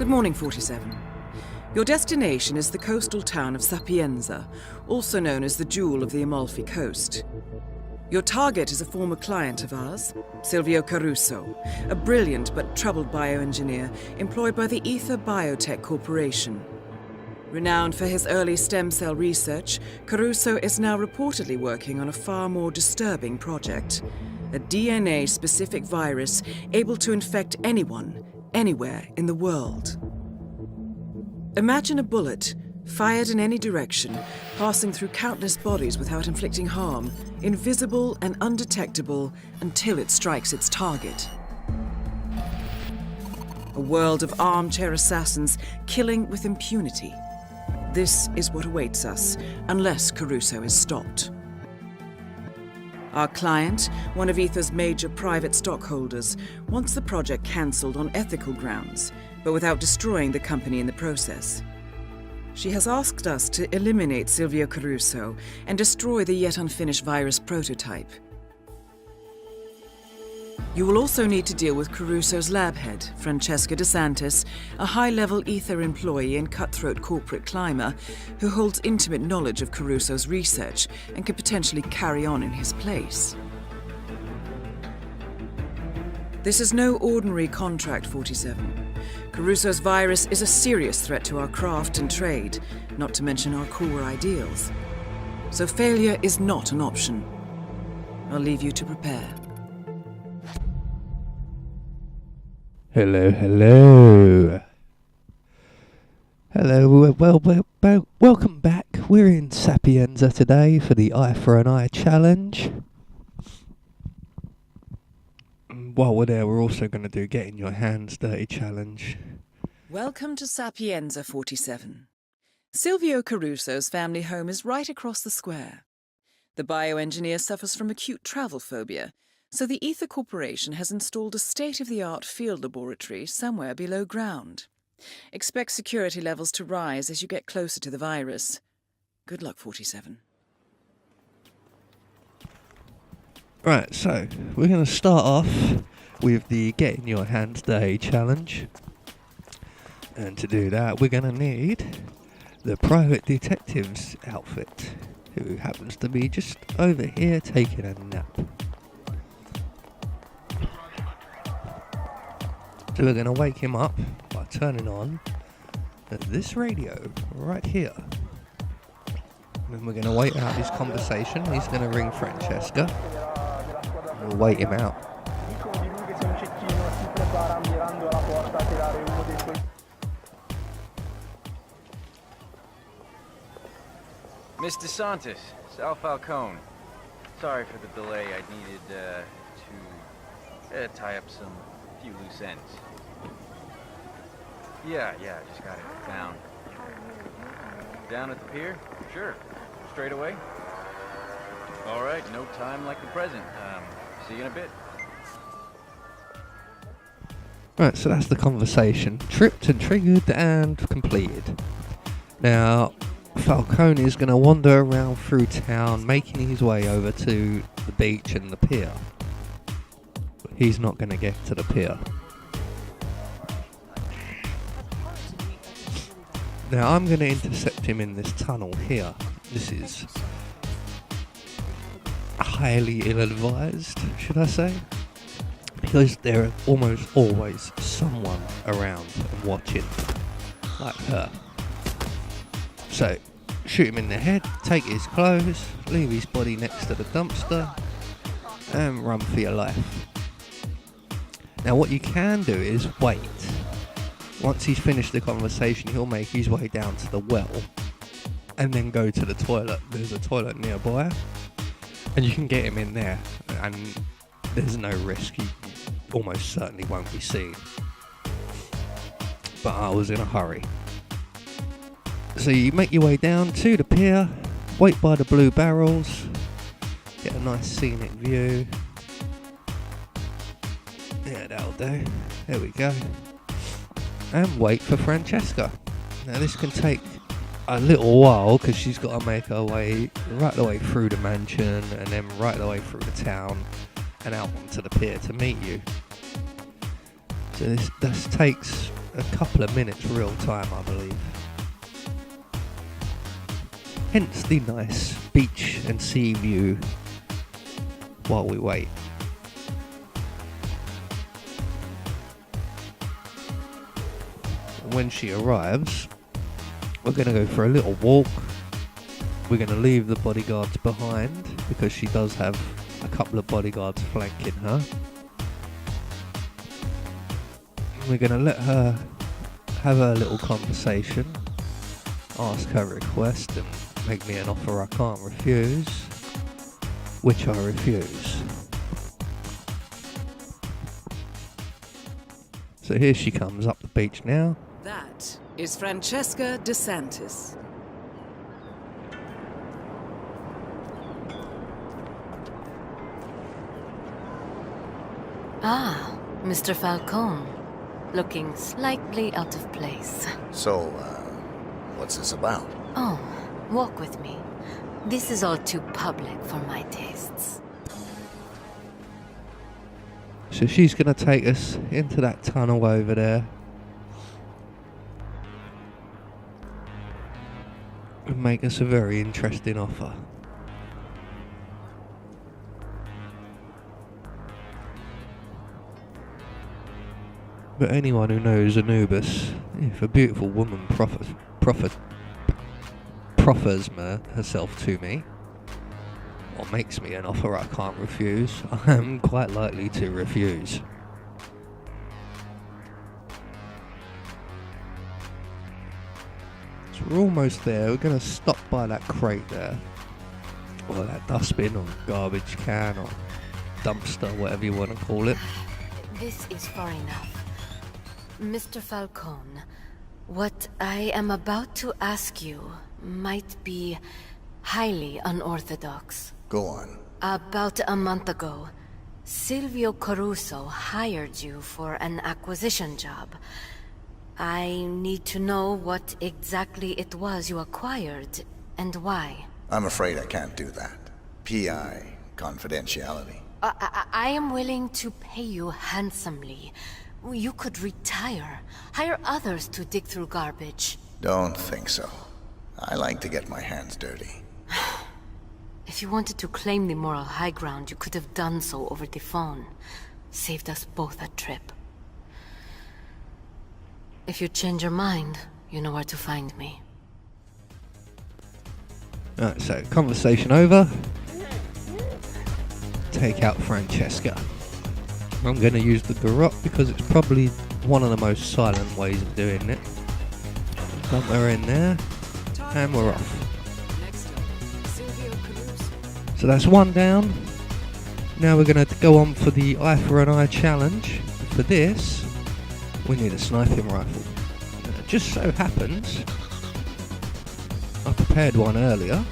morning, 47. Your destination is the coastal town of Sapienza, also known as the Jewel of the Amalfi Coast. Your target is a former client of ours, Silvio Caruso, a brilliant but troubled bioengineer employed by the Ether Biotech Corporation. Renowned for his early stem cell research, Caruso is now reportedly working on a far more disturbing project, a DNA-specific virus able to infect anyone, anywhere in the world. Imagine a bullet, fired in any direction, passing through countless bodies without inflicting harm, invisible and undetectable until it strikes its target. A world of armchair assassins killing with impunity. This is what awaits us, unless Caruso is stopped. Our client, one of Ether's major private stockholders, wants the project cancelled on ethical grounds, but without destroying the company in the process. She has asked us to eliminate Silvio Caruso and destroy the yet unfinished virus prototype. You will also need to deal with Caruso's lab head, Francesca DeSantis, a high-level Ether employee and cutthroat corporate climber who holds intimate knowledge of Caruso's research and could potentially carry on in his place. This is no ordinary contract, 47. Caruso's virus is a serious threat to our craft and trade, not to mention our core ideals. So failure is not an option. I'll leave you to prepare. Hello, hello. Hello, welcome back. We're in Sapienza today for the Eye for an Eye challenge. While we're there, we're also going to do Getting Your Hands Dirty challenge. Welcome to Sapienza, 47. Silvio Caruso's family home is right across the square. The bioengineer suffers from acute travel phobia, so the Ether Corporation has installed a state-of-the-art field laboratory somewhere below ground. Expect security levels to rise as you get closer to the virus. Good luck, 47. Right, so we're going to start off with the Getting Your Hands Dirty challenge. And to do that, we're going to need the private detective's outfit, who happens to be just over here taking a nap. So we're going to wake him up by turning on this radio right here. And then we're going to wait out his conversation. He's going to ring Francesca. And we'll wait him out. Miss DeSantis, Sal Falcone. Sorry for the delay. I needed to tie up some few loose ends. Yeah, I just got it down. Down at the pier? Sure. Straight away? All right, no time like the present. See you in a bit. Right, so that's the conversation. Tripped and triggered and completed. Now, Falcone is going to wander around through town, making his way over to the beach and the pier. But he's not going to get to the pier. Now, I'm going to intercept him in this tunnel here. This is highly ill-advised, should I say? Because there are almost always someone around and watching, like her. So, shoot him in the head, take his clothes, leave his body next to the dumpster, and run for your life. Now, what you can do is wait. Once he's finished the conversation, he'll make his way down to the well, and then go to the toilet. There's a toilet nearby, and you can get him in there, and there's no risk. He almost certainly won't be seen. But I was in a hurry. So you make your way down to the pier, wait by the blue barrels, get a nice scenic view. Yeah, that'll do. There we go. And wait for Francesca. Now this can take a little while because she's got to make her way right the way through the mansion and then right the way through the town and out onto the pier to meet you. So this takes a couple of minutes real time, I believe. Hence the nice beach and sea view while we wait. When she arrives, we're going to go for a little walk. We're going to leave the bodyguards behind because she does have a couple of bodyguards flanking her. We're going to let her have her little conversation, ask her request and make me an offer I can't refuse, which I refuse. So here she comes up the beach now. That is Francesca DeSantis. Ah, Mr. Falcone. Looking slightly out of place. So, what's this about? Oh, walk with me. This is all too public for my tastes. So she's going to take us into that tunnel over there. And make us a very interesting offer. But anyone who knows Anubis, if a beautiful woman proffers herself to me, or makes me an offer I can't refuse, I am quite likely to refuse. So we're almost there. We're going to stop by that crate there, or that dustbin, or garbage can, or dumpster, whatever you want to call it. This is far enough. Mr. Falcone, what I am about to ask you might be highly unorthodox. Go on. About a month ago, Silvio Caruso hired you for an acquisition job. I need to know what exactly it was you acquired, and why. I'm afraid I can't do that. PI, confidentiality. I am willing to pay you handsomely. You could retire. Hire others to dig through garbage. Don't think so. I like to get my hands dirty. If you wanted to claim the moral high ground, you could have done so over the phone. Saved us both a trip. If you change your mind, you know where to find me. Alright, so conversation over. Take out Francesca. I'm going to use the garrote because it's probably one of the most silent ways of doing it. Dump her in there, and we're off. Next up, Silvio Caruso. So that's one down. Now we're going to go on for the eye for an eye challenge. For this, we need a sniping rifle. It just so happens, I prepared one earlier.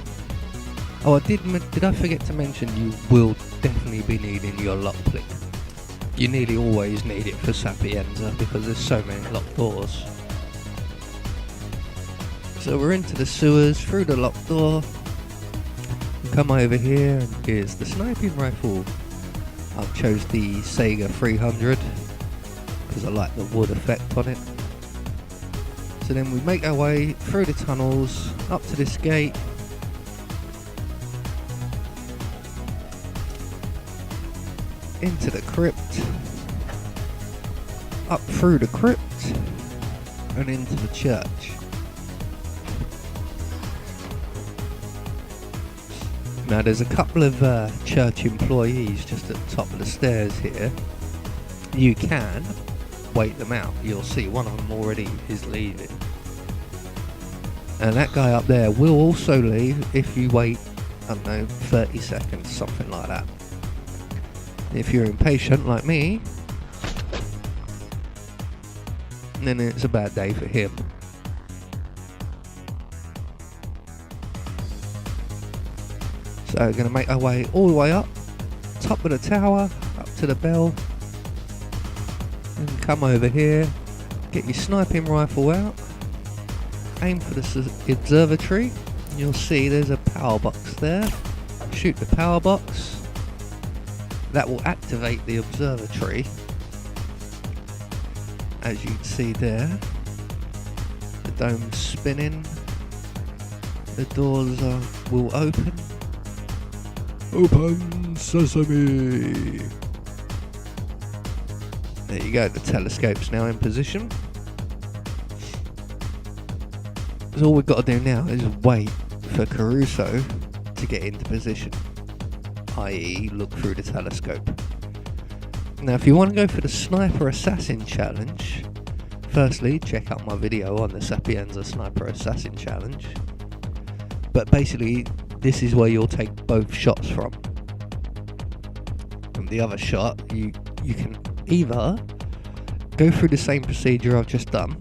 Oh, did I forget to mention you will definitely be needing your lock pick. You nearly always need it for Sapienza because there's so many locked doors. So we're into the sewers, through the locked door. Come over here and here's the sniping rifle. I chose the Sega 300 because I like the wood effect on it. So then we make our way through the tunnels, up to this gate. Into the crypt, up through the crypt, and into the church. Now there's a couple of church employees just at the top of the stairs here. You can wait them out. You'll see one of them already is leaving. And that guy up there will also leave if you wait, I don't know, 30 seconds, something like that. If you're impatient like me, then it's a bad day for him. So we're going to make our way all the way up, top of the tower, up to the bell, and come over here, get your sniping rifle out, aim for the observatory. You'll see there's a power box there. Shoot the power box. That will activate the observatory, as you can see there. The dome's spinning. The doors will open. Open sesame! There you go, the telescope's now in position. So all we've got to do now is wait for Caruso to get into position, i.e. look through the telescope. Now if you want to go for the Sniper Assassin Challenge, firstly check out my video on the Sapienza Sniper Assassin Challenge. But basically this is where you'll take both shots from. And the other shot, you can either go through the same procedure I've just done,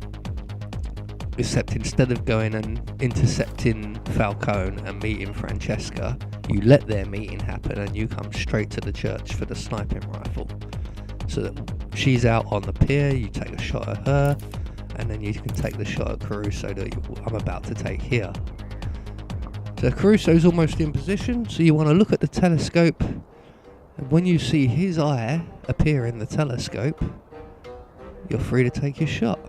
except instead of going and intercepting Falcone and meeting Francesca, you let their meeting happen and you come straight to the church for the sniping rifle. So that she's out on the pier, you take a shot at her, and then you can take the shot at Caruso that I'm about to take here. So Caruso's almost in position, so you want to look at the telescope, and when you see his eye appear in the telescope, you're free to take your shot.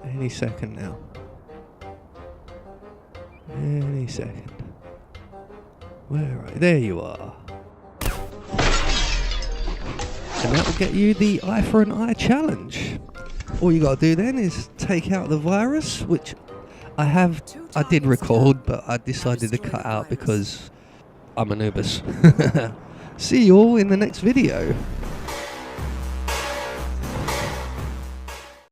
Any second now. Any second. Where are you? There you are. And that will get you the eye for an eye challenge. All you got to do then is take out the virus, which I did record, but I decided to cut out because I'm Anubis. See you all in the next video.